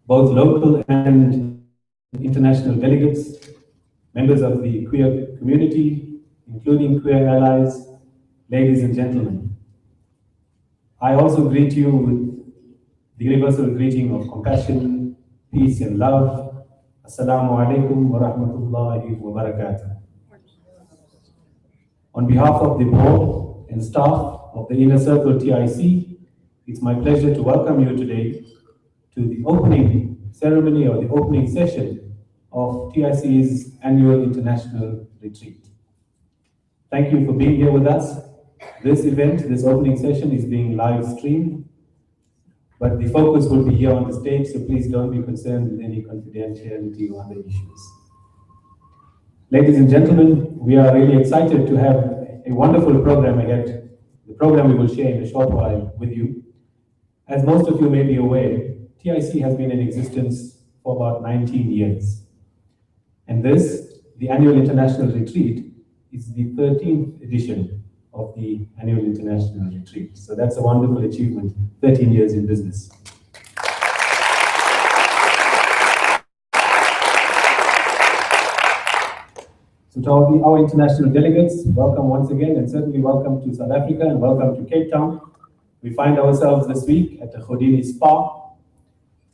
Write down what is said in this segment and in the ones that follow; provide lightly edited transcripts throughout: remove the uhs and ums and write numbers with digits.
both local and international delegates, members of the queer community, including queer allies, ladies and gentlemen. I also greet you with the universal greeting of compassion, peace and love. Assalamu alaikum wa rahmatullahi wa barakatuh. On behalf of the board and staff of the Inner Circle TIC, it's my pleasure to welcome you today to the opening ceremony or the opening session of TIC's annual international retreat. Thank you for being here with us. This event, this opening session is being live streamed, but the focus will be here on the stage, so please don't be concerned with any confidentiality or other issues. Ladies and gentlemen, we are really excited to have a wonderful program ahead, the program we will share in a short while with you. As most of you may be aware, TIC has been in existence for about 19 years. And this, the annual international retreat, is the 13th edition of the annual international retreat. So that's a wonderful achievement, 13 years in business. So to all our international delegates, welcome once again, and certainly welcome to South Africa and welcome to Cape Town. We find ourselves this week at the Godini Spa,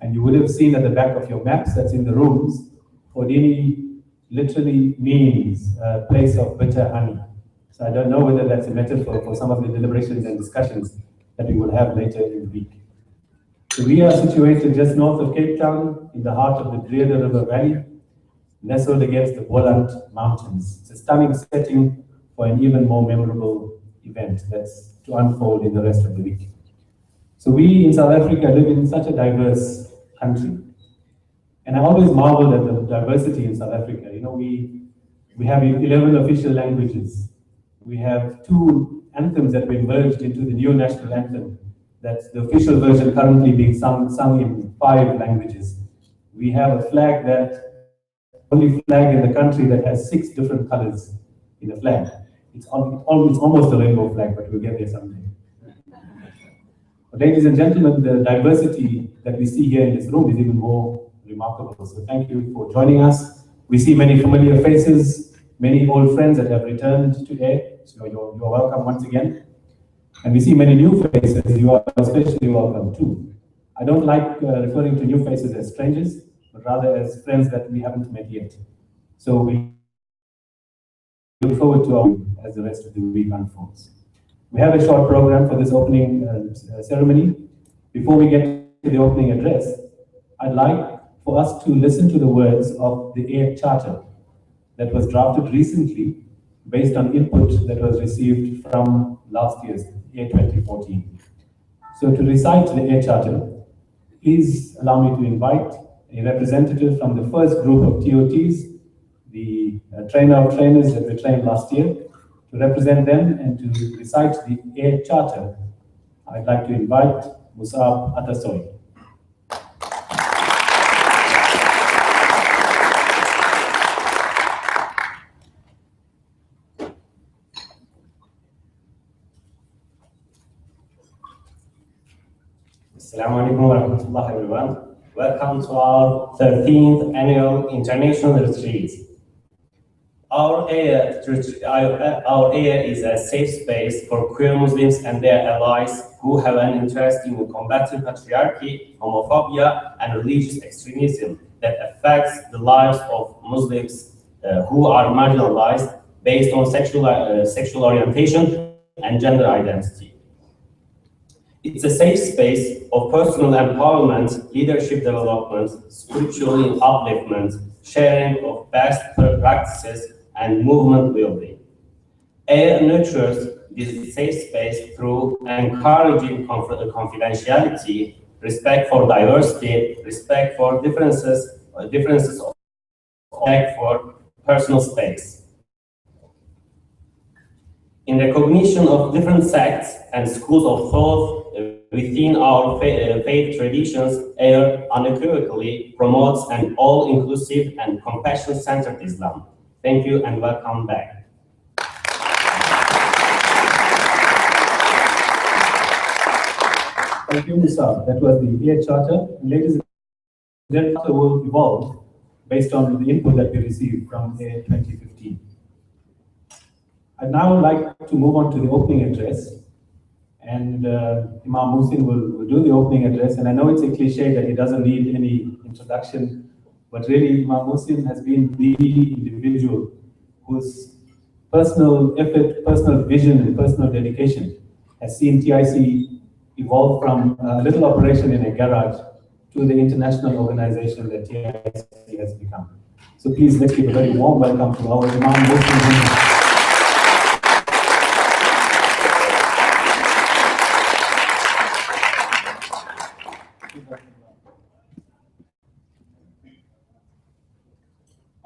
and you would have seen at the back of your maps that's in the rooms, Godini literally means a place of bitter honey. So I don't know whether that's a metaphor for some of the deliberations and discussions that we will have later in the week. So we are situated just north of Cape Town, in the heart of the Dreede River Valley, nestled against the Boland Mountains. It's a stunning setting for an even more memorable event that's to unfold in the rest of the week. So we in South Africa live in such a diverse country. And I always marvel at the diversity in South Africa. You know, we have 11 official languages. We have 2 anthems that were merged into the new national anthem. That's the official version currently being sung in 5 languages. We have a flag that, only flag in the country that has 6 different colors in the flag. It's almost a rainbow flag, but we'll get there someday. But ladies and gentlemen, the diversity that we see here in this room is even more remarkable. So thank you for joining us. We see many familiar faces, many old friends that have returned to air. So you're welcome once again. And we see many new faces. You are especially welcome too. I don't like referring to new faces as strangers, but rather as friends that we haven't met yet. So we look forward to our as the rest of the week unfolds. We have a short program for this opening ceremony. Before we get to the opening address, I'd like for us to listen to the words of the Air Charter that was drafted recently based on input that was received from last year's Air 2014. So to recite the Air Charter, please allow me to invite a representative from the first group of TOTs, the trainer of trainers that were trained last year, to represent them and to recite the Air Charter. I'd like to invite Musab Atasoy. Assalamu alaikum wa rahmatullah, everyone. Welcome to our 13th annual international retreat. Our area is a safe space for queer Muslims and their allies who have an interest in combating patriarchy, homophobia, and religious extremism that affects the lives of Muslims who are marginalized based on sexual orientation and gender identity. It's a safe space of personal empowerment, leadership development, spiritual upliftment, sharing of best practices, and movement building. AIR nurtures this safe space through encouraging confidentiality, respect for diversity, respect for differences, respect for personal space. In recognition of different sects and schools of thought within our faith traditions, AIR unequivocally promotes an all-inclusive and compassion-centered Islam. Thank you and welcome back. Thank you, Musab. That was the Air Charter. Ladies then the world evolved based on the input that we received from 2015. I'd now like to move on to the opening address, and Imam Muhsin will do the opening address. And I know it's a cliche that he doesn't need any introduction, but really Imam Muhsin has been the individual whose personal effort, personal vision, and personal dedication has seen TIC evolve from a little operation in a garage to the international organization that TIC has become. So please, let's give a very warm welcome to our Imam Muhsin.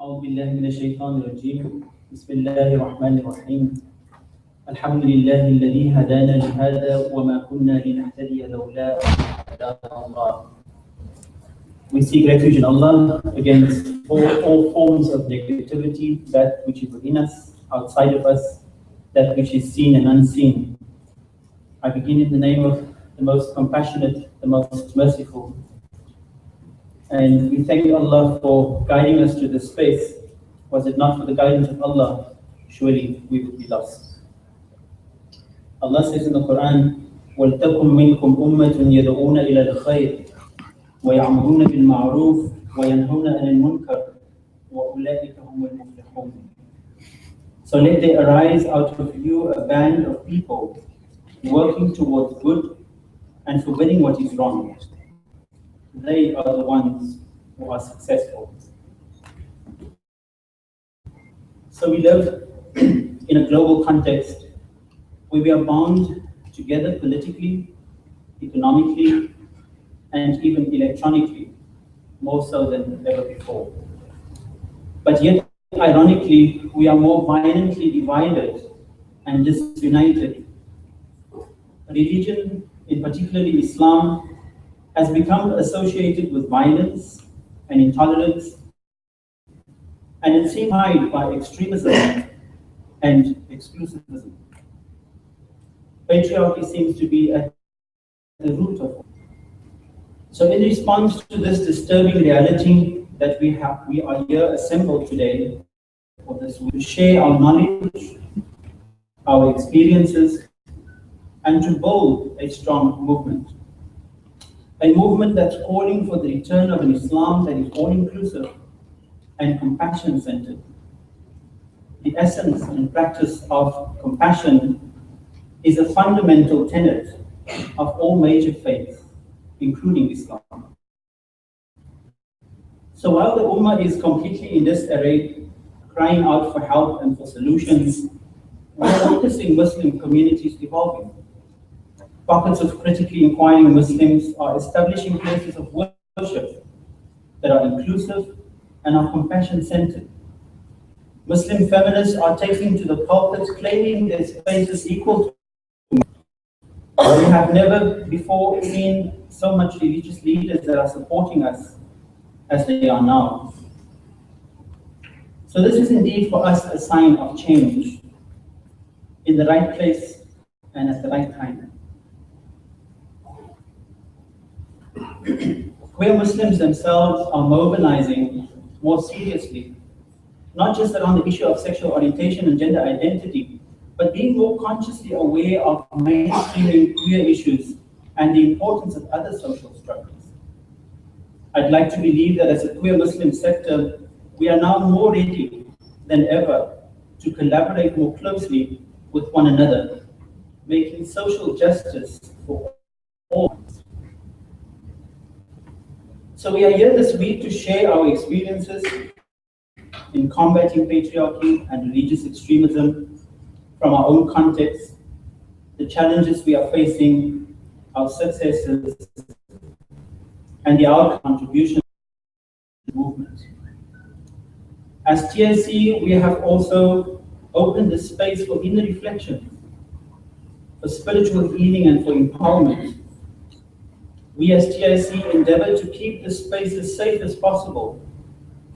أعوذ بالله من الشيطان الرجيم بسم الله الرحمن الرحيم الحمد لله الذي هدانا لهذا وما كنا لنهتدي لولا أن هدانا الله. We seek refuge in Allah against all forms of negativity, that which is within us, outside of us, that which is seen and unseen. I begin in the name of the most compassionate, the most merciful. And we thank Allah for guiding us to this space. Was it not for the guidance of Allah, surely we would be lost. Allah says in the Quran, وَلْتَكُمْ مِنْكُمْ أُمَّةٌ يَدْعُونَ إِلَى الْخَيْرِ وَيَعْمُرُونَ بِالْمَعْرُوفِ وَيَنْهَوْنَ عَنِ الْمُنْكَرِ وَأُولَٰئِكَ هُمُ الْمُفْلِحُونَ. So let there arise out of you a band of people working towards good and forbidding what is wrong. They are the ones who are successful. So we live in a global context where we are bound together politically, economically, and even electronically, more so than ever before. But yet, ironically, we are more violently divided and disunited. Religion, in particularly Islam, has become associated with violence and intolerance, and it's seen by extremism and exclusivism. Patriarchy seems to be at the root of it. So in response to this disturbing reality that we are here assembled today for this, to share our knowledge, our experiences, and to build a strong movement. A movement that's calling for the return of an Islam that is all-inclusive and compassion-centered. The essence and practice of compassion is a fundamental tenet of all major faiths, including Islam. So while the Ummah is completely in disarray, crying out for help and for solutions, we are noticing Muslim communities evolving. Pockets of critically inquiring Muslims are establishing places of worship that are inclusive and are compassion-centered. Muslim feminists are taking to the pulpits claiming their space is equal to. We have never before seen so much religious leaders that are supporting us as they are now. So this is indeed for us a sign of change in the right place and at the right time. Queer Muslims themselves are mobilizing more seriously, not just around the issue of sexual orientation and gender identity, but being more consciously aware of mainstreaming queer issues and the importance of other social struggles. I'd like to believe that as a queer Muslim sector, we are now more ready than ever to collaborate more closely with one another, making social justice for all. So we are here this week to share our experiences in combating patriarchy and religious extremism from our own context, the challenges we are facing, our successes, and our contribution to the movement. As TIC, we have also opened the space for inner reflection, for spiritual healing, and for empowerment. We as TIC endeavor to keep this space as safe as possible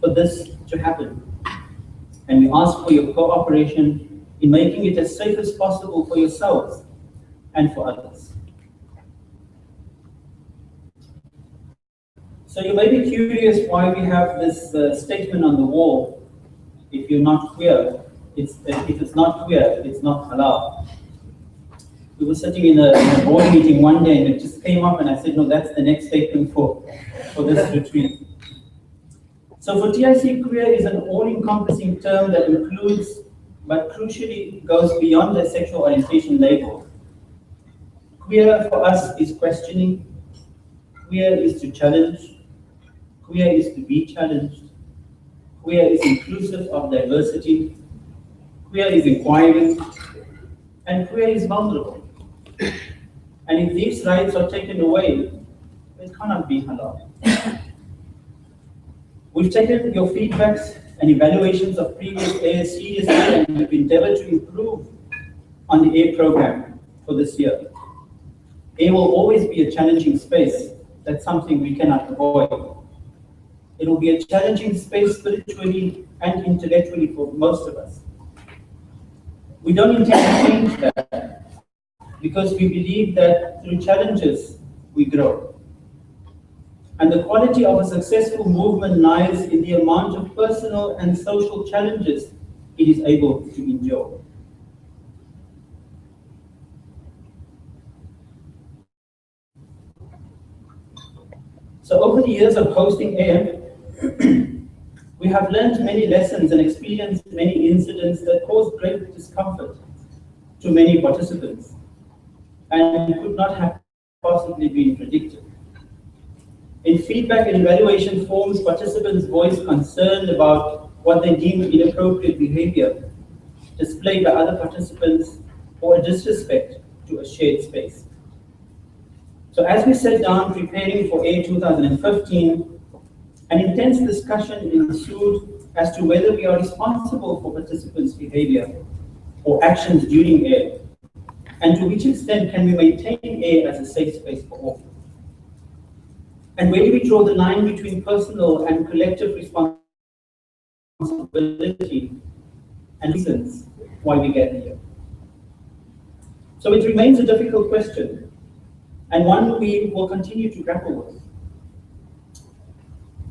for this to happen. And we ask for your cooperation in making it as safe as possible for yourselves and for others. So you may be curious why we have this statement on the wall: if you're not queer, if it's not queer, it's not halal. We were sitting in a board meeting one day, and it just came up, and I said, no, that's the next statement for this retreat. So for TIC, queer is an all-encompassing term that includes, but crucially goes beyond the sexual orientation label. Queer for us is questioning, queer is to challenge, queer is to be challenged, queer is inclusive of diversity, queer is inquiring, and queer is vulnerable. And if these rights are taken away, it cannot be halal. We've taken your feedbacks and evaluations of previous AIR seriously, and we've endeavored to improve on the AIR program for this year. AIR will always be a challenging space. That's something we cannot avoid. It will be a challenging space spiritually and intellectually for most of us. We don't intend to change that because we believe that through challenges, we grow. And the quality of a successful movement lies in the amount of personal and social challenges it is able to endure. So over the years of hosting AIR, we have learned many lessons and experienced many incidents that caused great discomfort to many participants and could not have possibly been predicted. In feedback and evaluation forms, participants voiced concern about what they deem inappropriate behavior displayed by other participants or a disrespect to a shared space. So as we sat down preparing for AIR 2015, an intense discussion ensued as to whether we are responsible for participants' behavior or actions during AIR, and to which extent can we maintain AIR as a safe space for all. And where do we draw the line between personal and collective responsibility and reasons why we get here? So it remains a difficult question, and one we will continue to grapple with.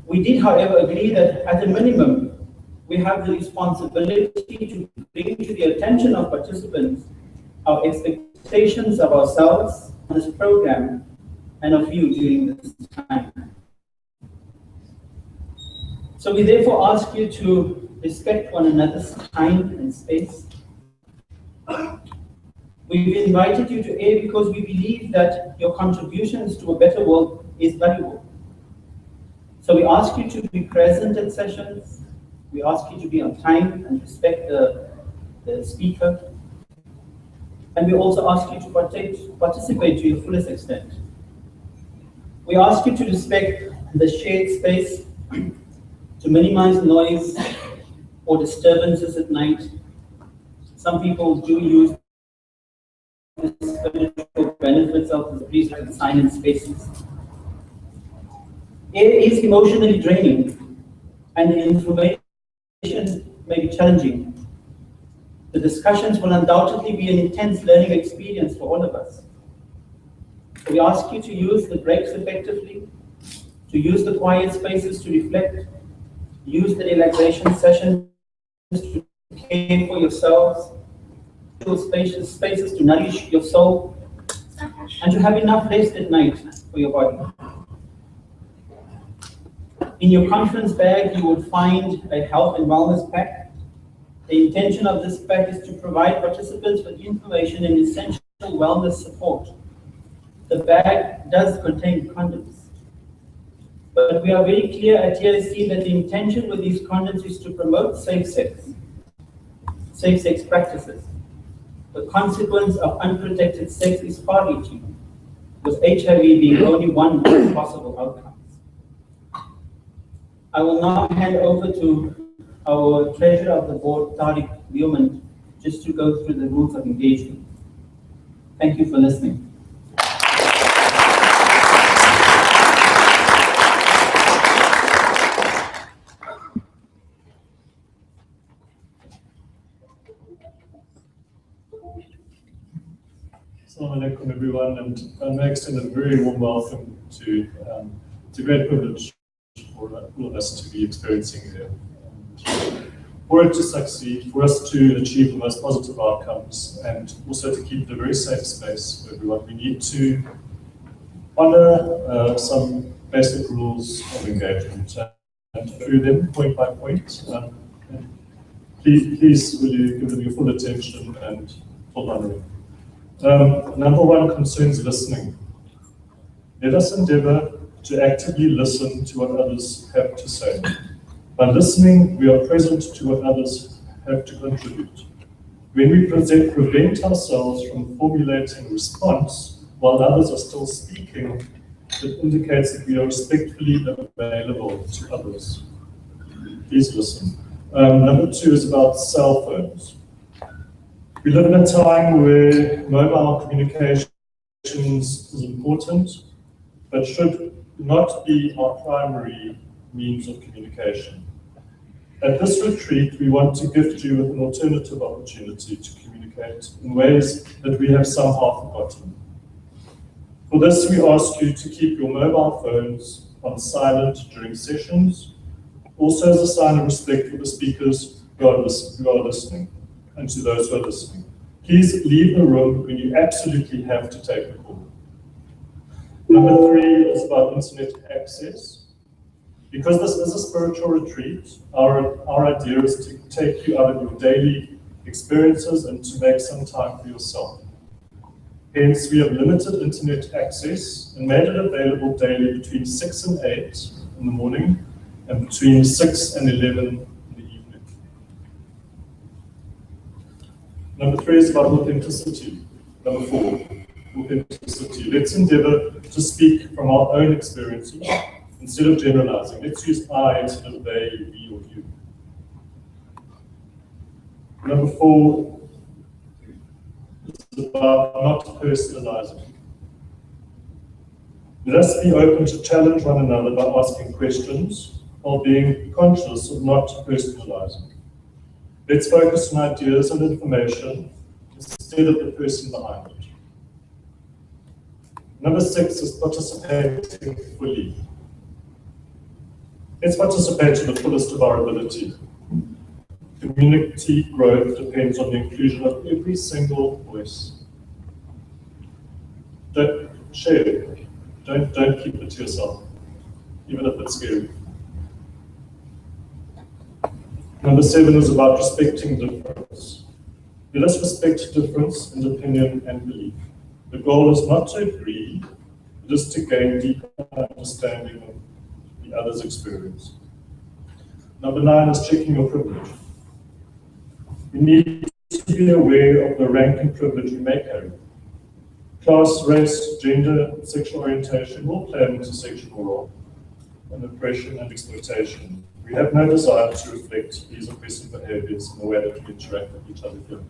We did, however, agree that at a minimum, we have the responsibility to bring to the attention of participants our expectations of ourselves on this program and of you during this time. So we therefore ask you to respect one another's time and space. We've invited you to AIR because we believe that your contributions to a better world is valuable. So we ask you to be present at sessions. We ask you to be on time and respect the speaker. And we also ask you to participate to your fullest extent. We ask you to respect the shared space, to minimize noise or disturbances at night. Some people do use the spiritual benefits of the peace and silent spaces. It is emotionally draining, and the information may be challenging. The discussions will undoubtedly be an intense learning experience for all of us. We ask you to use the breaks effectively, to use the quiet spaces to reflect, use the relaxation sessions to care for yourselves, spaces to nourish your soul, and to have enough rest at night for your body. In your conference bag, you would find a health and wellness pack. The intention of this pack is to provide participants with information and essential wellness support. The bag does contain condoms, but we are very clear at TIC that the intention with these condoms is to promote safe sex practices. The consequence of unprotected sex is far-reaching, with HIV being only one of the possible outcomes. I will now hand over to our Treasurer of the Board, Tariq Leumann, just to go through the rules of engagement. Thank you for listening. Assalamu alaikum everyone, and may I extend a very warm welcome to It's a great privilege for all of us to be experiencing there. For it to succeed, for us to achieve the most positive outcomes, and also to keep it a very safe space for everyone, we need to honor some basic rules of engagement and through them point by point. Please will you give them your full attention and full honoring. Number one concerns listening. Let us endeavor to actively listen to what others have to say. By listening, we are present to what others have to contribute. When we prevent ourselves from formulating a response while others are still speaking, it indicates that we are respectfully available to others. Please listen. Number two is about cell phones. We live in a time where mobile communications is important, but should not be our primary means of communication. At this retreat, we want to gift you with an alternative opportunity to communicate in ways that we have somehow forgotten. For this, we ask you to keep your mobile phones on silent during sessions, also as a sign of respect for the speakers who are listening, and to those who are listening. Please leave the room when you absolutely have to take a call. Number three is about internet access. Because this is a spiritual retreat, our idea is to take you out of your daily experiences and to make some time for yourself. Hence, we have limited internet access and made it available daily between 6 and 8 in the morning and between 6 and 11 in the evening. Number three is about authenticity. Number four, authenticity. Let's endeavor to speak from our own experiences instead of generalizing. Let's use I instead of they, we, or you. Number four is about not personalizing. Let us be open to challenge one another by asking questions while being conscious of not personalizing. Let's focus on ideas and information instead of the person behind it. Number six is participating fully. Let's participate to the fullest of our ability. Community growth depends on the inclusion of every single voice. Don't share it. Don't keep it to yourself, even if it's scary. Number seven is about respecting difference. Let us respect difference in opinion and belief. The goal is not to agree, it is to gain deeper understanding of the other's experience. Number nine is checking your privilege. We need to be aware of the rank and privilege we may carry. Class, race, gender, sexual orientation will play an intersectional role in oppression and exploitation. We have no desire to reflect these oppressive behaviors in the way that we interact with each other here.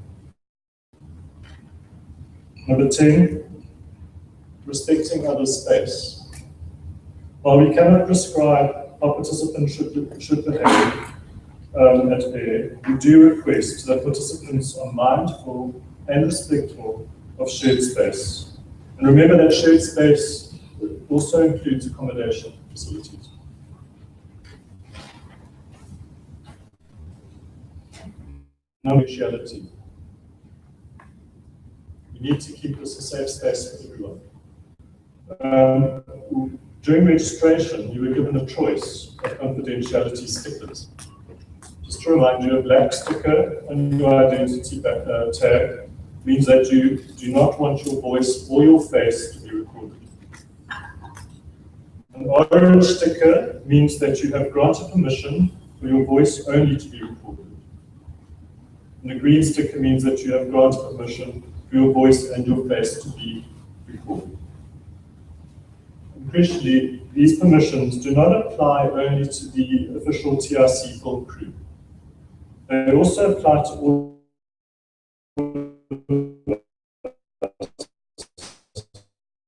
Number 10, respecting others' space. While we cannot prescribe how participants should behave at AIR, we do request that participants are mindful and respectful of shared space. And remember that shared space also includes accommodation facilities. Now, mutuality. We need to keep this a safe space for everyone. During registration, you were given a choice of confidentiality stickers. Just to remind you, a black sticker on your identity tag means that you do not want your voice or your face to be recorded. An orange sticker means that you have granted permission for your voice only to be recorded. And a green sticker means that you have granted permission for your voice and your face to be recorded. Crucially, these permissions do not apply only to the official TRC film crew. They also apply to all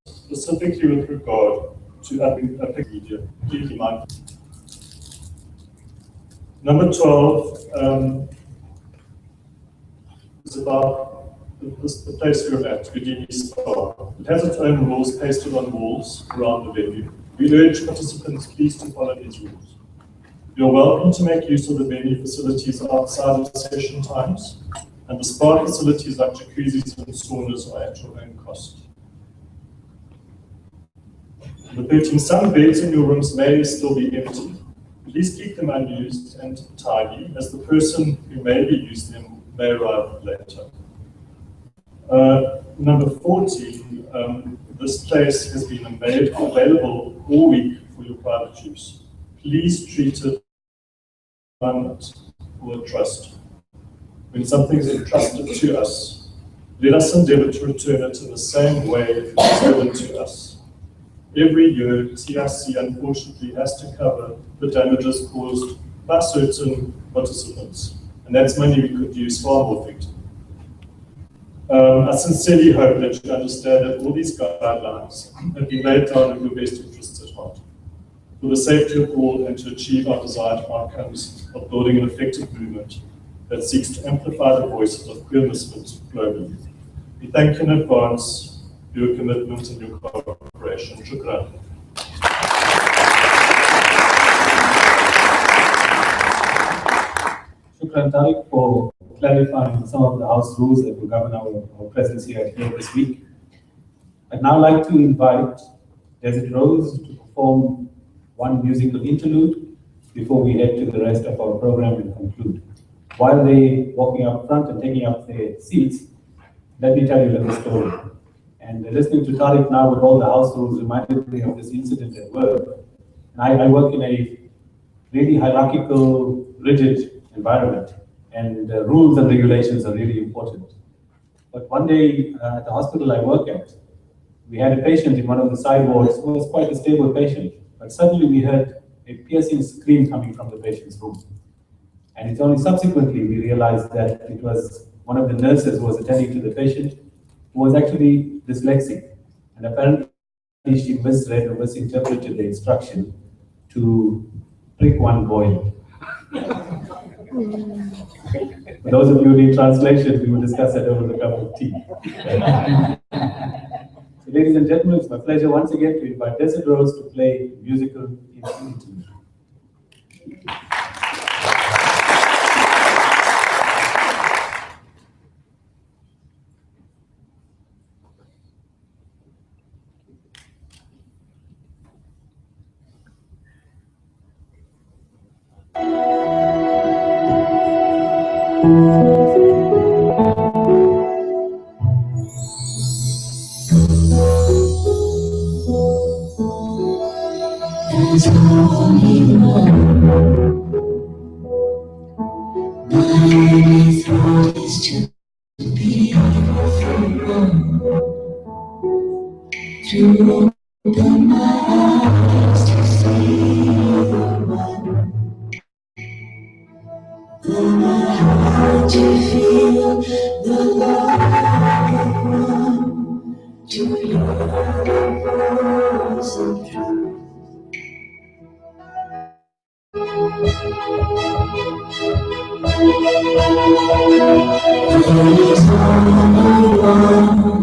specifically with regard to epic media. Completely mindful. Number 12 is about the place we're at, Houdini Spa. It has its own rules pasted on walls around the venue. We urge participants please to follow these rules. You're welcome to make use of the venue facilities outside of session times, and the spa facilities like jacuzzis and saunas are at your own cost. Number 13, some beds in your rooms may still be empty. Please keep them unused and tidy, as the person who may be using them may arrive later. Number 14, this place has been made available all week for your private use. Please treat it with trust. When something is entrusted to us, let us endeavor to return it in the same way it was given to us. Every year, TRC unfortunately has to cover the damages caused by certain participants, and that's money we could use far more effectively. I sincerely hope that you understand that all these guidelines have been laid down with your best interests at heart, for the safety of all and to achieve our desired outcomes of building an effective movement that seeks to amplify the voices of queer misfits globally. We thank you in advance for your commitment and your cooperation. Shukran. Shukran, Tariq, for clarifying some of the house rules that will govern our presence here this week. I'd now like to invite Desert Rose to perform one musical interlude before we head to the rest of our program and conclude. While they walking up front and taking up their seats, let me tell you a little story. And listening to Tariq now with all the house rules reminded me of this incident at work. And I work in a really hierarchical, rigid environment, and rules and regulations are really important. But one day at the hospital I work at, we had a patient in one of the side wards who was quite a stable patient, but suddenly we heard a piercing scream coming from the patient's room. And it's only subsequently we realized that it was one of the nurses who was attending to the patient who was actually dyslexic. And apparently she misread or misinterpreted the instruction to prick one boil. For those of you who need translation, we will discuss that over the cup of tea. So, ladies and gentlemen, it's my pleasure once again to invite Desert Rose to play a musical interlude. There's only one, but I thought is to be one, to open my eyes to see the one, then I had to feel the love of one, to hear the voice of truth. There is only one.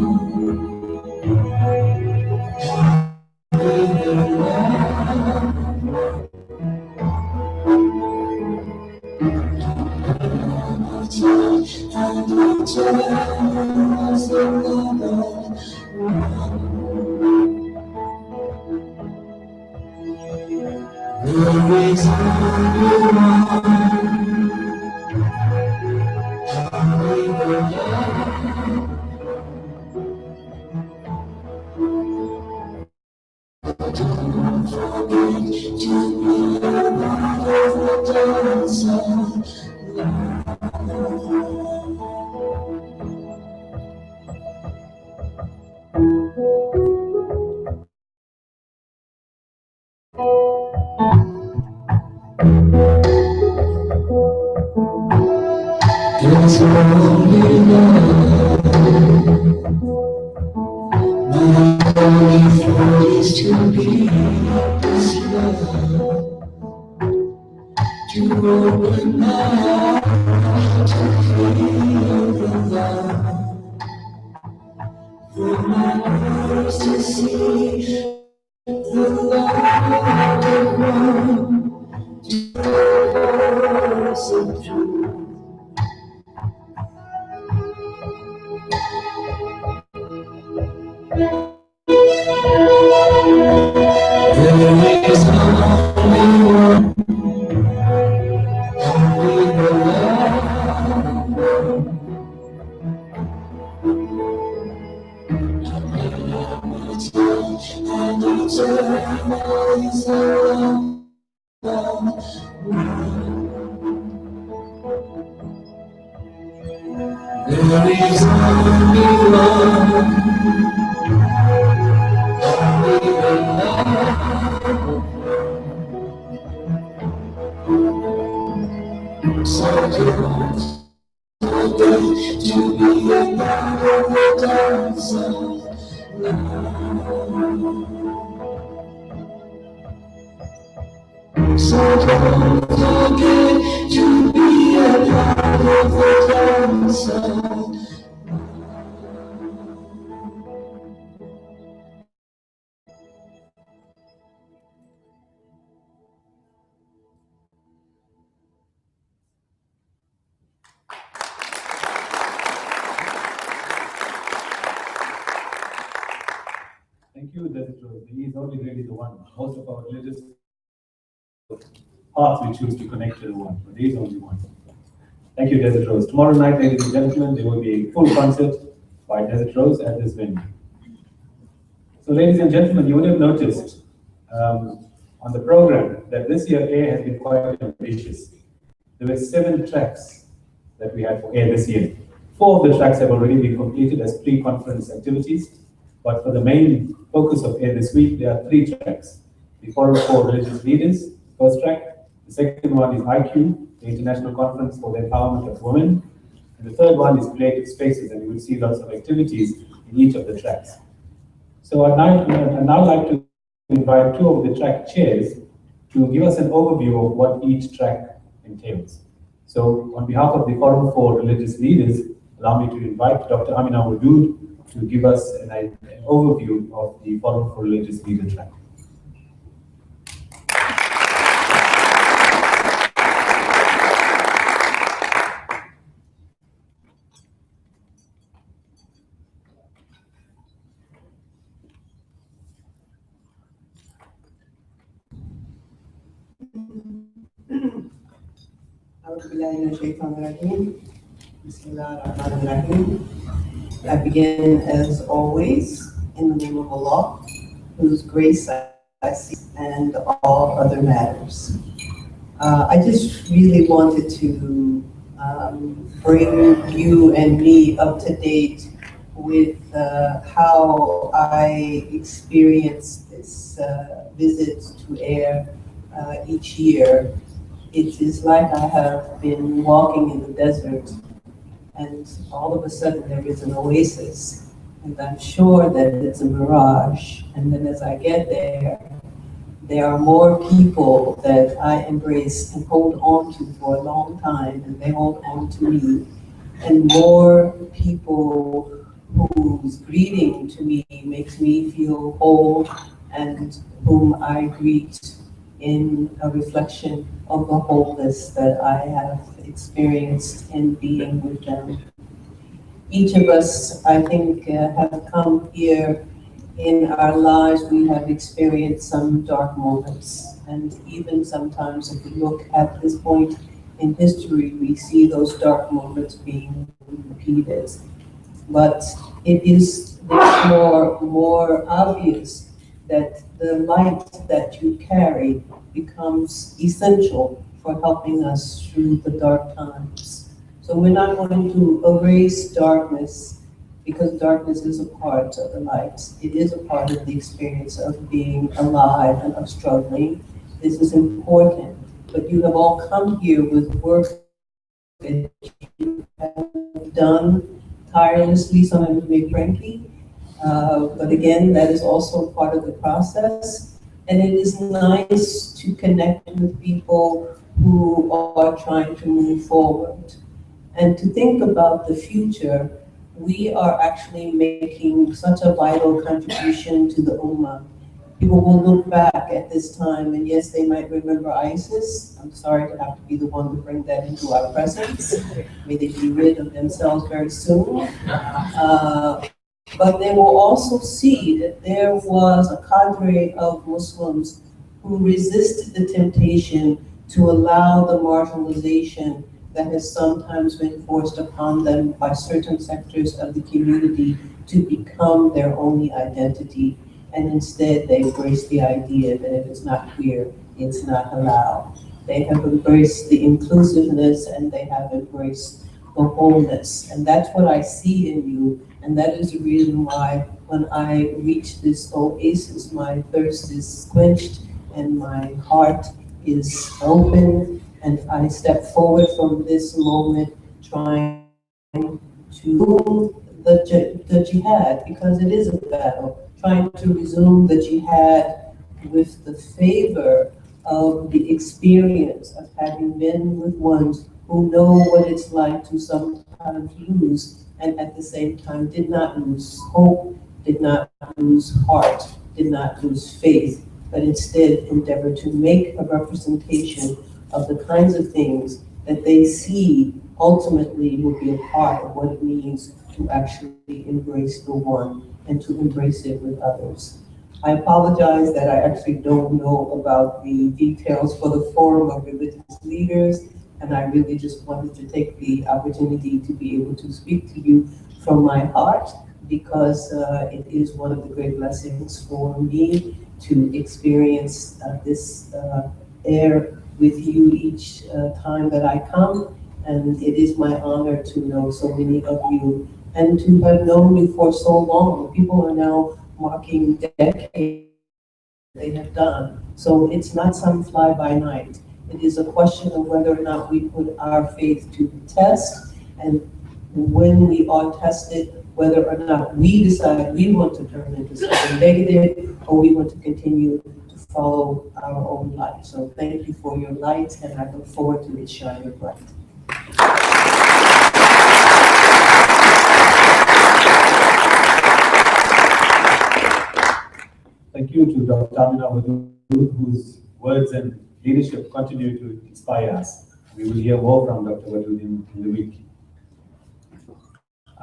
There's only love. My only thought is to be this love, to open my heart to feel the love, my eyes to see the light of one, to the voice of truth. There is only one, only the love. And eternal is our love. There is only one, only the love. So don't forget to be a part of the dance of love. So don't forget to be a part of the dance of love. Thank you, Desert Rose. He is only really the one. Most of our religious paths we choose to connect to the one, but he is only one. Thank you, Desert Rose. Tomorrow night, ladies and gentlemen, there will be a full concert by Desert Rose at this venue. So, ladies and gentlemen, you would have noticed on the program that this year AIR has been quite ambitious. There were 7 tracks that we had for AIR this year. 4 of the tracks have already been completed as pre-conference activities, but for the main focus of AIR this week, there are 3 tracks. The Forum for Religious Leaders, first track. The second one is IQ, the International Conference for the Empowerment of Women. And the third one is Creative Spaces, and you will see lots of activities in each of the tracks. So I'd now like to invite 2 of the track chairs to give us an overview of what each track entails. So on behalf of the Forum for Religious Leaders, allow me to invite Dr. Amina Wadood to give us an overview of the Forum for Religious Leaders track. I begin, as always, in the name of Allah, whose grace I seek, and all other matters. I just really wanted to bring you and me up to date with how I experience this visit to AIR each year. It is like I have been walking in the desert, and all of a sudden there is an oasis, and I'm sure that it's a mirage. And then as I get there are more people that I embrace and hold on to for a long time, and they hold on to me, and more people whose greeting to me makes me feel whole, and whom I greet in a reflection of the wholeness that I have experienced in being with them. Each of us, I think, have come here in our lives. We have experienced some dark moments, and even sometimes if we look at this point in history, we see those dark moments being repeated. But it is therefore more obvious that the light that you carry becomes essential for helping us through the dark times. So we're not going to erase darkness, because darkness is a part of the light. It is a part of the experience of being alive and of struggling. This is important, but you have all come here with work that you have done tirelessly, sometimes maybe frankly, but again, that is also part of the process. And it is nice to connect with people who are trying to move forward and to think about the future. we are actually making such a vital contribution to the Ummah. People will look back at this time, and yes, they might remember ISIS. I'm sorry to have to be the one to bring that into our presence. May they be rid of themselves very soon. But they will also see that there was a cadre of Muslims who resisted the temptation to allow the marginalization that has sometimes been forced upon them by certain sectors of the community to become their only identity. And instead, they embrace the idea that if it's not queer, it's not allowed. They have embraced the inclusiveness and they have embraced the wholeness. And that's what I see in you. And that is the reason why when I reach this oasis, my thirst is quenched and my heart is open. And I step forward from this moment trying to the jihad, because it is a battle, trying to resume the jihad with the favor of the experience of having been with ones who know what it's like to sometimes lose, and at the same time did not lose hope, did not lose heart, did not lose faith, but instead endeavor to make a representation of the kinds of things that they see ultimately will be a part of what it means to actually embrace the one and to embrace it with others. I apologize that I actually don't know about the details for the Forum of Religious Leaders, and I really just wanted to take the opportunity to be able to speak to you from my heart, because it is one of the great blessings for me to experience this air with you each time that I come. And it is my honor to know so many of you and to have known you for so long. People are now marking decades they have done. So it's not some fly-by-night. It is a question of whether or not we put our faith to the test, and when we are tested, whether or not we decide we want to turn into something negative or we want to continue to follow our own light. So thank you for your light, and I look forward to it shining bright. Thank you to Dr. Amina Wadood, whose words and leadership continue to inspire us. We will hear more from Dr. Wadood in the week.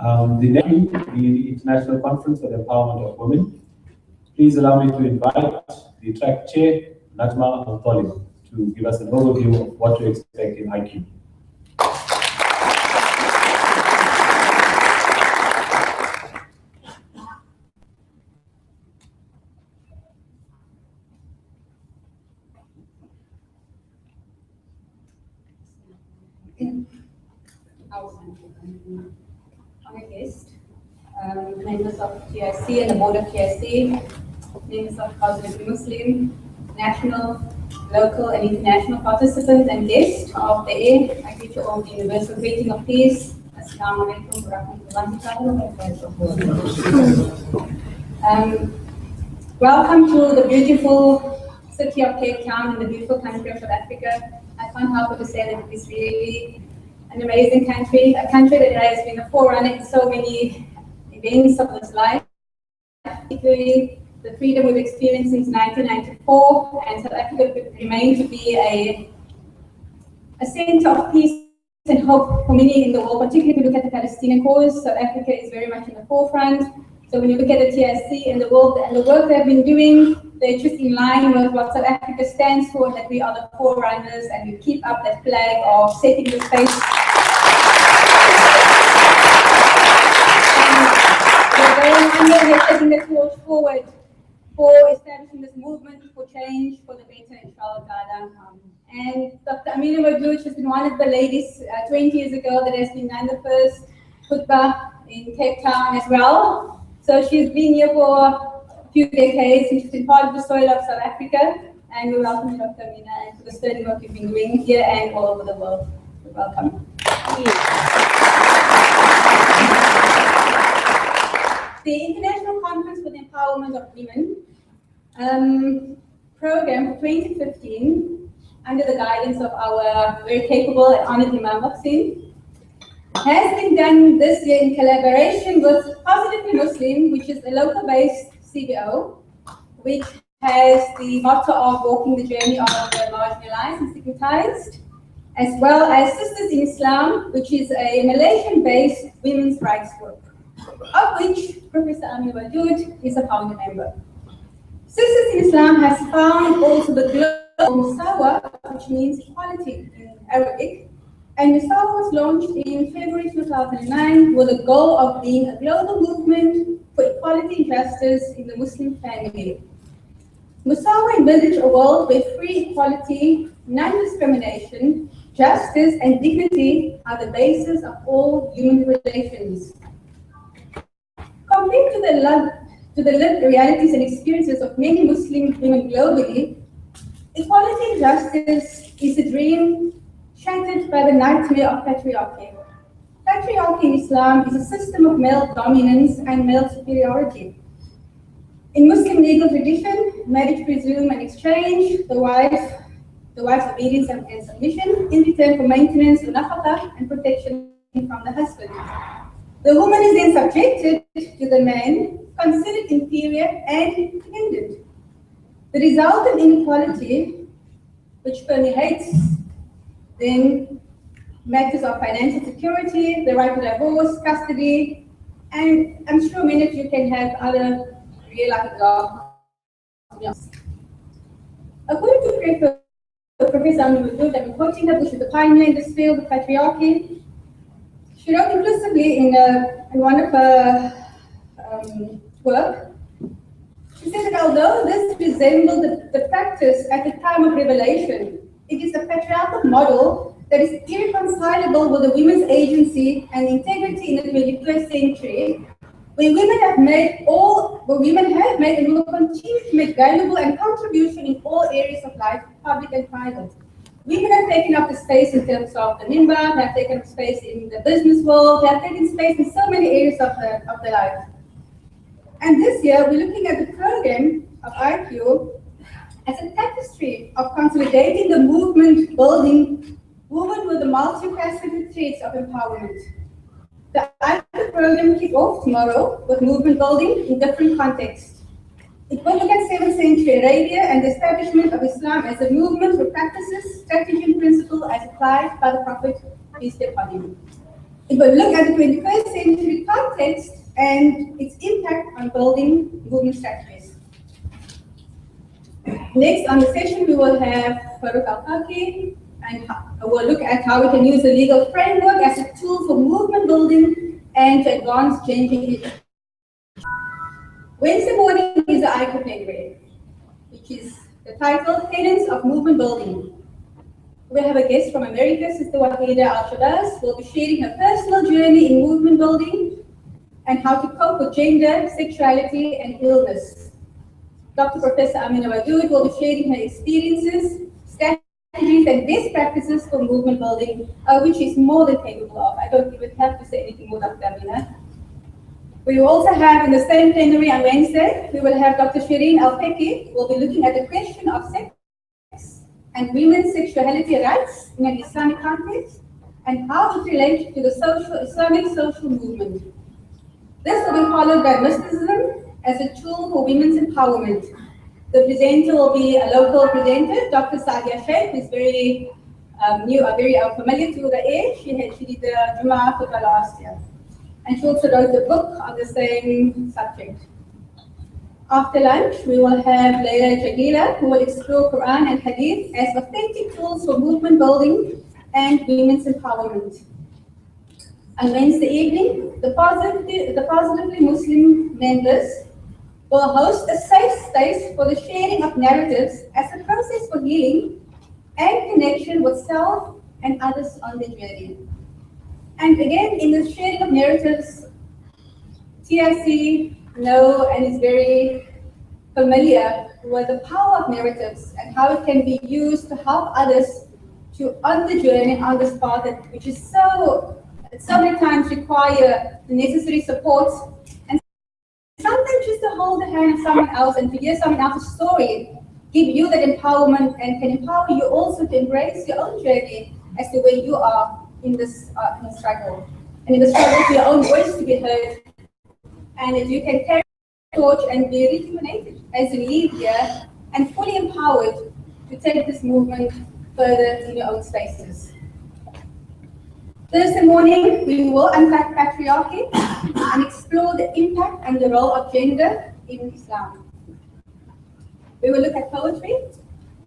The next, the International Conference for the Empowerment of Women. Please allow me to invite the track chair, Najma Al-Talib, to give us an overview of what to expect in IQ. I'm a guest, members of TIC and the board of TIC, members of Positive Muslim, national, local and international participants and guests of the air. I greet you all the universal greeting of peace. Assalamu alaikum wa rahmatullahi wa barakatuh. Welcome to the beautiful city of Cape Town in the beautiful country of South Africa. I can't help but to say that it is really an amazing country, a country that has been a forerunner in so many events of this life, particularly the freedom we've experienced since 1994, and South Africa could remain to be a center of peace and hope for many in the world, particularly if you look at the Palestinian cause. South Africa is very much in the forefront. So when you look at the TIC and the world and the work they've been doing, they're just in line with what South Africa stands for, and that we are the forerunners, and we keep up that flag of setting the space. And we're taking the torch forward for establishing this movement for change, for the better, inshallah. And Dr. Amina Wadood has been one of the ladies 20 years ago that has been done the first khutbah in Cape Town as well. So she's been here for a few decades, and she's been part of the soil of South Africa. And we welcome you, Dr. Amina, and for the sterling work you've been doing here and all over the world. Welcome. The International Conference for the Empowerment of Women program for 2015, under the guidance of our very capable and honored Imam Mohsin, has been done this year in collaboration with Positively Muslim, which is a local-based CBO, which has the motto of walking the journey of the marginalized and stigmatized, as well as Sisters in Islam, which is a Malaysian-based women's rights group, of which Professor Amir Wadud is a founder member. Sisters in Islam has found also the global Musawa, which means equality in Arabic, and Musawa was launched in February 2009 with the goal of being a global movement for equality and justice in the Muslim family. Musawa envisaged a world where free equality, non-discrimination, justice, and dignity are the basis of all human relations. Compared to the lived realities and experiences of many Muslim women globally, equality and justice is a dream shattered by the nightmare of patriarchy. Patriarchy in Islam is a system of male dominance and male superiority. In Muslim legal tradition, marriage presumes an exchange, the wife's obedience and submission in return for maintenance, nafaqah, and protection from the husband. The woman is then subjected to the man, considered inferior and dependent. The resultant inequality, which permeates then matters of financial security, the right to divorce, custody, and I'm sure many of you can have other real-life examples. According to Professor Amir Wadud, I'm quoting her, which is the pioneer in this field of patriarchy. She wrote inclusively in one of her work. She said that although this resembled the practice at the time of revelation, it is a patriarchal model that is irreconcilable with the women's agency and integrity in the 21st century, where women have made and will continue to make valuable and contribution in all areas of life, public and private. Women have taken up the space in terms of the minbar, they have taken up space in the business world, they have taken space in so many areas of the life. And this year, we're looking at the program of IQ as a tapestry of consolidating the movement building, woven with the multifaceted threads of empowerment. The IQ program kicks off tomorrow with movement building in different contexts. It will look at 7th century Arabia and the establishment of Islam as a movement for practices, strategy, and principle as applied by the Prophet, peace be upon him. It will look at the 21st century context and its impact on building movement strategies. Next on the session, we will have Farouk Al-Kaki, and we'll look at how we can use the legal framework as a tool for movement building and to advance changing. Wednesday morning is the IQ plenary, which is the title, Tenets of Movement Building. We have a guest from America, Sister Wahida Al-Shabazz, will be sharing her personal journey in movement building and how to cope with gender, sexuality, and illness. Dr. Professor Amina Wadud will be sharing her experiences, strategies, and best practices for movement building, which is more than capable of. I don't even have to say anything more, Dr. Amina. We will also have in the same plenary on Wednesday, we will have Dr. Shireen Al-Feki, who will be looking at the question of sex and women's sexuality rights in an Islamic context and how it relates to the Islamic social movement. This will be followed by mysticism as a tool for women's empowerment. The presenter will be a local presenter, Dr. Sadia Sheikh, who is very familiar to the age. She did the Jummah Khutbah last year. And she also wrote a book on the same subject. After lunch, we will have Leila Jagila, who will explore Quran and Hadith as authentic tools for movement building and women's empowerment. On Wednesday evening, the Positively Muslim members will host a safe space for the sharing of narratives as a process for healing and connection with self and others on their journey. And again, in the sharing of narratives, TIC know and is very familiar with the power of narratives and how it can be used to help others to on the journey, on this path, which is so many times require the necessary support. And sometimes just to hold the hand of someone else and to hear someone else's story give you that empowerment and can empower you also to embrace your own journey as to where you are in this struggle. and in the struggle for your own voice to be heard, and that you can carry the torch and be rejuvenated as you leave here and fully empowered to take this movement further in your own spaces. Thursday morning, we will unpack patriarchy and explore the impact and the role of gender in Islam. We will look at poetry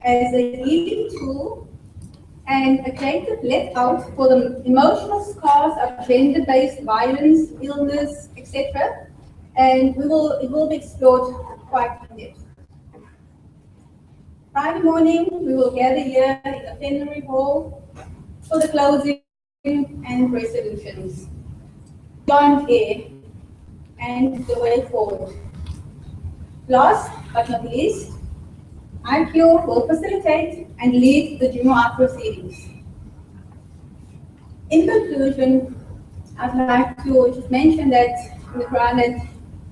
as a healing tool and a creative let out for the emotional scars of gender-based violence, illness, etc. And it will be explored quite in depth. Friday morning, we will gather here in the plenary hall for the closing and resolutions. Beyond air and the way forward. Last but not least, IQ will facilitate and lead the Jumu'ah proceedings. In conclusion, I'd like to just mention that in the Quran that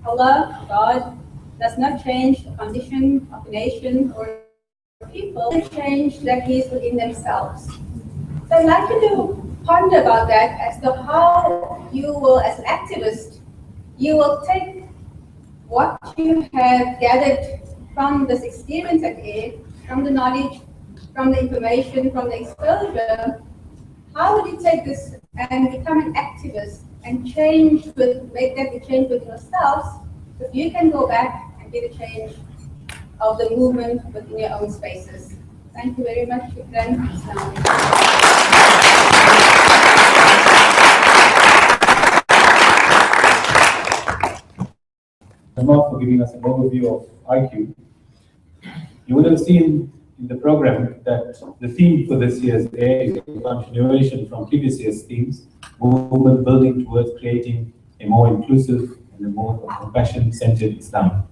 Allah, God, does not change the condition of a nation or people, they change that is within themselves. So I'd like you to ponder about that as to how you will, as an activist, you will take what you have gathered from this experience at AIR, from the knowledge, from the information, from the exposure. How would you take this and become an activist and make that the change with yourselves, so you can go back and be the change of the movement within your own spaces. Thank you very much, Shukran. For giving us an overview of IQ. You would have seen in the program that the theme for this year's AIR is a continuation from previous year's themes, movement building towards creating a more inclusive and a more compassion-centered Islam.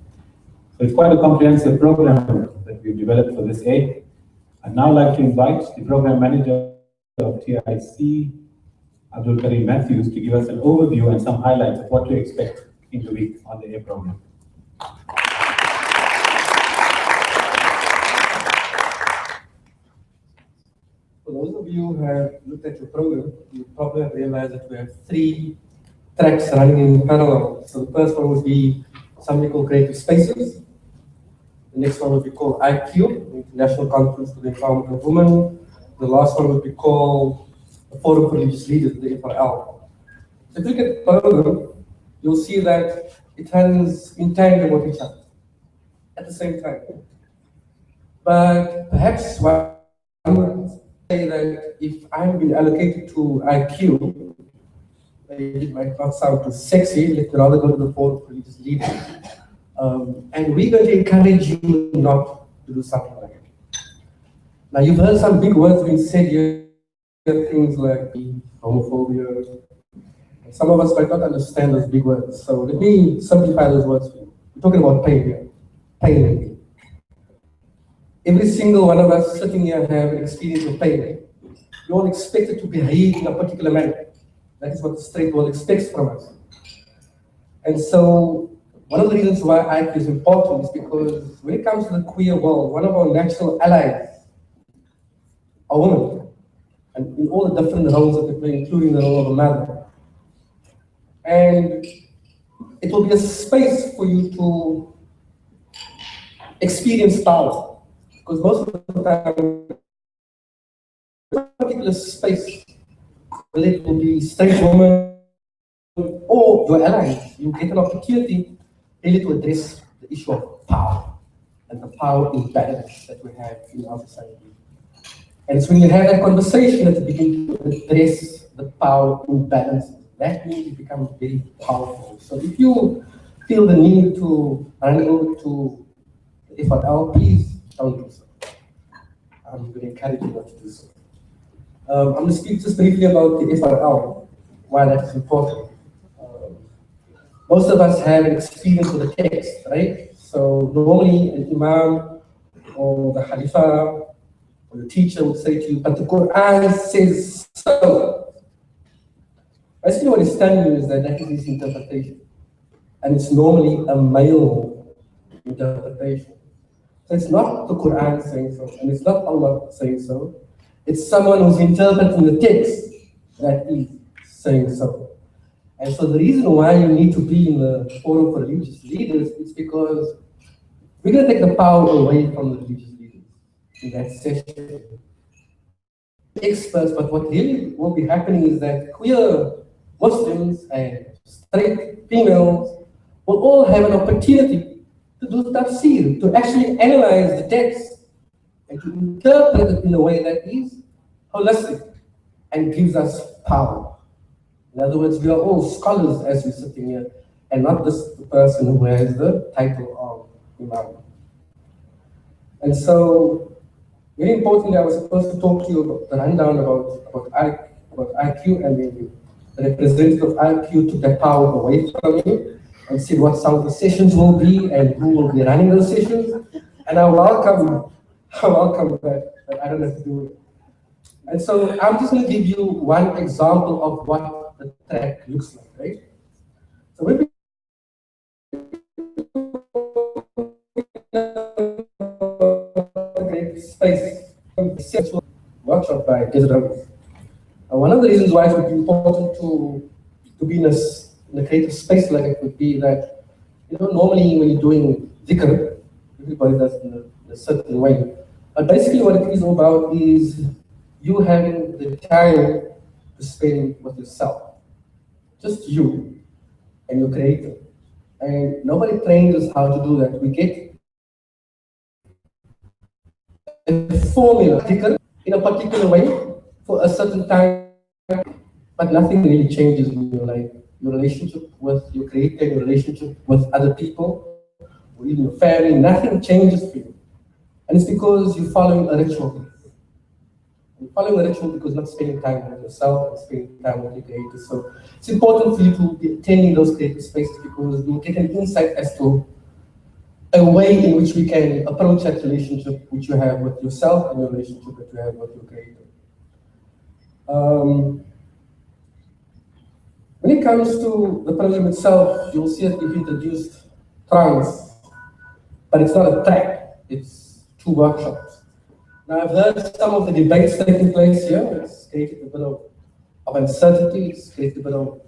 So it's quite a comprehensive program that we've developed for this AIR. I'd now like to invite the program manager of TIC, Abdul Karim Matthews, to give us an overview and some highlights of what to expect in the week on the AIR program. For those of you who have looked at your program, you probably have realized that we have 3 tracks running in parallel. So the first one would be something called Creative Spaces. The next one would be called IQ, International Conference for the Empowerment of Women. The last one would be called the Forum for Religious Leaders, the FRL. So if you look at the program, you'll see that it runs in tandem with each other at the same time. But perhaps one would say that if I'm being allocated to IQ, it might not sound too sexy, let me rather go to the Forum for Religious Leaders. And we're going to encourage you not to do something like it. Now, you've heard some big words being said here, things like homophobia. Some of us might not understand those big words, so let me simplify those words for you. We're talking about pain here. Pain. Every single one of us sitting here have an experience of pain. You're all expected to behave in a particular manner. That is what the straight world expects from us. And so, one of the reasons why IQ is important is because when it comes to the queer world, one of our natural allies are women. And in all the different roles that they play, including the role of a mother. And it will be a space for you to experience power. Because most of the time, a particular space, whether it will be straight women or your allies, you get an opportunity really to address the issue of power and the power imbalance that we have in our society. And it's when you have that conversation that you begin to address the power imbalance. That means you become very powerful. So if you feel the need to run over to the FRL, please don't do so. I'm going to encourage you not to do so. I'm going to speak just briefly about the FRL, why that is important. Most of us have an experience with the text, right? So normally an imam or the khalifa or the teacher would say to you, but the Quran says so. Basically what he's telling you is that that is his interpretation. And it's normally a male interpretation. So it's not the Quran saying so, and it's not Allah saying so. It's someone who's interpreting the text that is saying so. And so the reason why you need to be in the forum for religious leaders is because we're going to take the power away from the religious leaders in that session. Experts, but what really will be happening is that queer Muslims and straight females will all have an opportunity to do tafsir, to actually analyze the text and to interpret it in a way that is holistic and gives us power. In other words, we are all scholars as we're sitting here, and not just the person who has the title of Imam. And so, very importantly, I was supposed to talk to you about the rundown about IQ, and then the representative of IQ took that power away from me and said what some of the sessions will be and who will be running those sessions. And I welcome that, but I don't have to do it. And so I'm just going to give you one example of what the track looks like, right? So when we space workshop by Desiree. One of the reasons why it would be important to be in a creative space like it would be that, normally when you're doing dhikr, everybody does in a certain way. But basically what it is all about is you having the time to spend with yourself. Just you and your creator. And nobody trains us how to do that. We get a formula in a particular way for a certain time, but nothing really changes in your life. Your relationship with your creator, your relationship with other people, or even your family, nothing changes for you. And it's because you're following a ritual. You're following a ritual because you're not spending time with yourself and spending time with your creator. So it's important for you to be attending those creative spaces because you'll get an insight as to a way in which we can approach that relationship which you have with yourself and your relationship that you have with your creator. When it comes to the program itself, you'll see that we've introduced trance, but it's not a track, it's 2 workshops. Now I've heard some of the debates taking place here. It's created a bit of uncertainty, it's created a bit of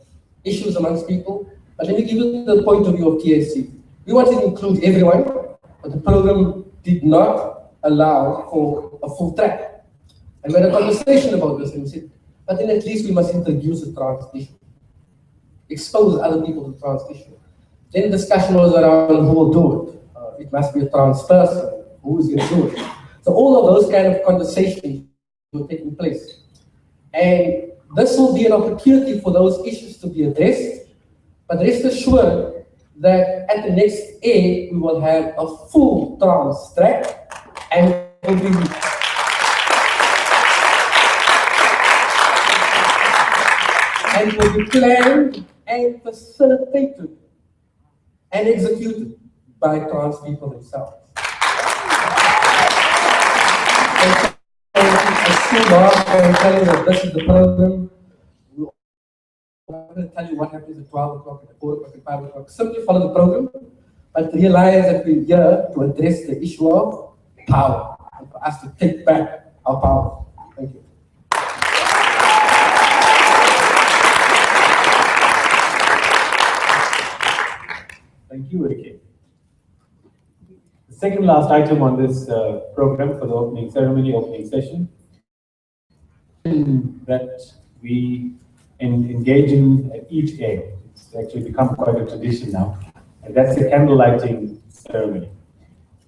issues amongst people. But let me give you the point of view of TAC. We wanted to include everyone, but the program did not allow for a full track. And we had a conversation about this and we said, but then at least we must introduce a trans issue, expose other people to trans issue. Then the discussion was around who will do it. It must be a trans person, who is going to do it. So all of those kind of conversations were taking place. And this will be an opportunity for those issues to be addressed, but rest assured that at the next A, we will have a full trans track and will be planned and facilitated and executed by trans people themselves. I'm telling you that this is the program. I'm going to tell you what happens at 12 o'clock, at 4 o'clock, at 5 o'clock. Simply follow the program, but realize that we're here to address the issue of power and for us to take back our power. Thank you. Thank you, AK. The second last item on this program for the opening ceremony, opening session, that we engage in at each A. It's actually become quite a tradition now, and that's the candle lighting ceremony.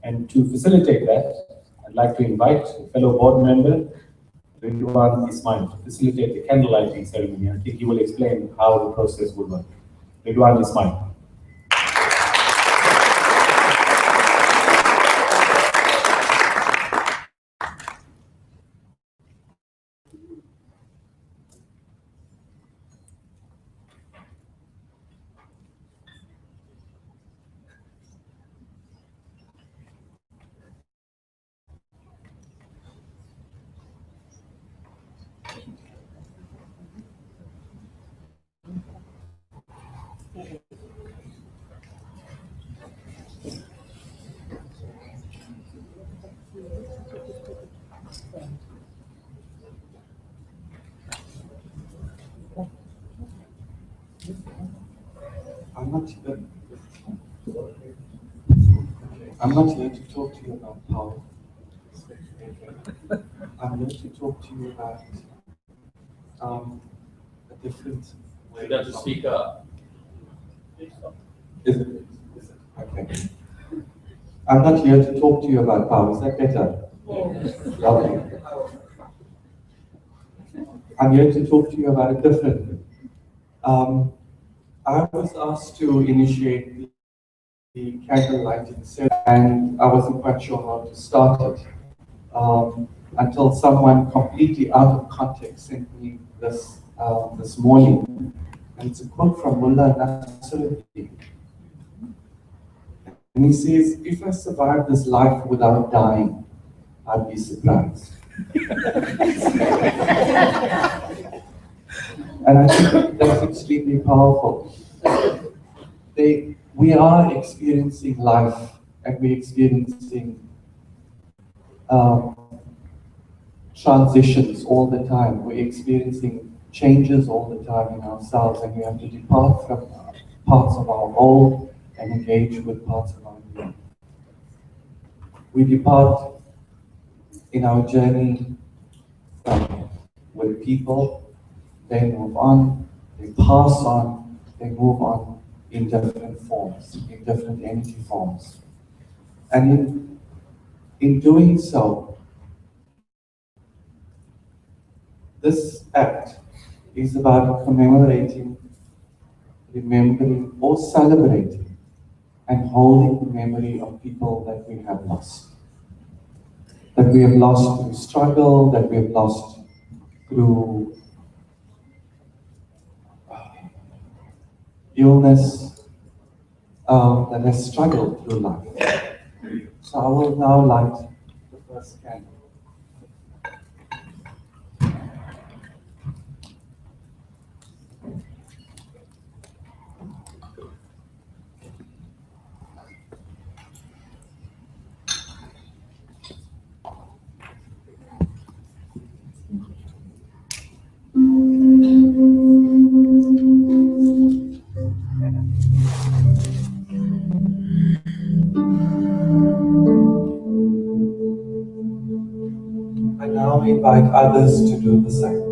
And to facilitate that, I'd like to invite a fellow board member, Ridwan Ismail, to facilitate the candle lighting ceremony. I think he will explain how the process will work. Ridwan Ismail. I'm not here to talk to you about power. I'm here to talk to you about a different way. You got to speak up. Is it? Okay. I'm not here to talk to you about power. Is that better? Okay. I'm here to talk to you about it differently. I was asked to initiate the candle lighting ceremony, and I wasn't quite sure how to start it until someone completely out of context sent me this this morning, and it's a quote from Mullah Nasruddin. And he says, "If I survive this life without dying, I'd be surprised." And I think that's extremely powerful. We are experiencing life, and we're experiencing transitions all the time. We're experiencing changes all the time in ourselves, and we have to depart from parts of our old and engage with parts of our new. We depart in our journey with people, they move on, they pass on, they move on in different forms, in different energy forms. And in doing so, this act is about commemorating, remembering, or celebrating and holding the memory of people that we have lost. That we have lost through struggle, that we have lost through illness, that has struggled through life. So I will now light the first candle. I now invite others to do the same.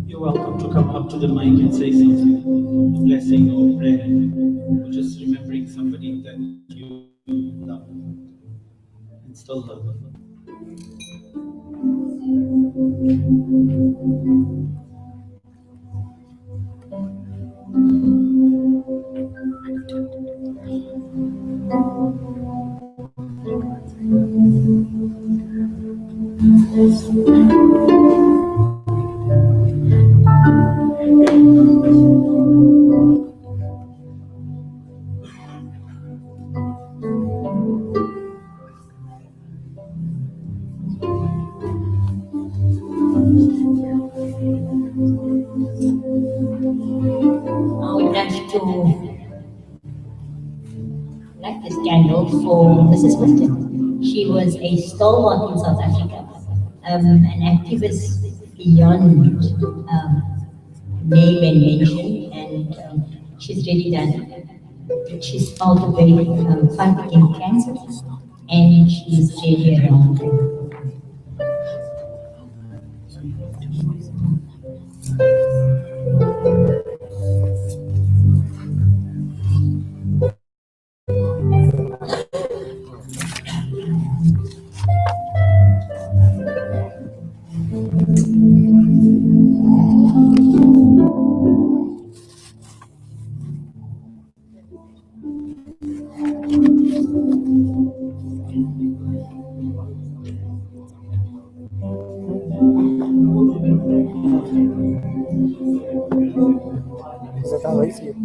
You're welcome to come up to the mic and say something, a blessing or prayer, or just remembering somebody that you love and still love. I would like to light this candle for Mrs. Clifton. She was a stalwart in South Africa, an activist beyond name and mention, and she's really done. She's part of a fight against cancer, and she's really around. Is that how I see it?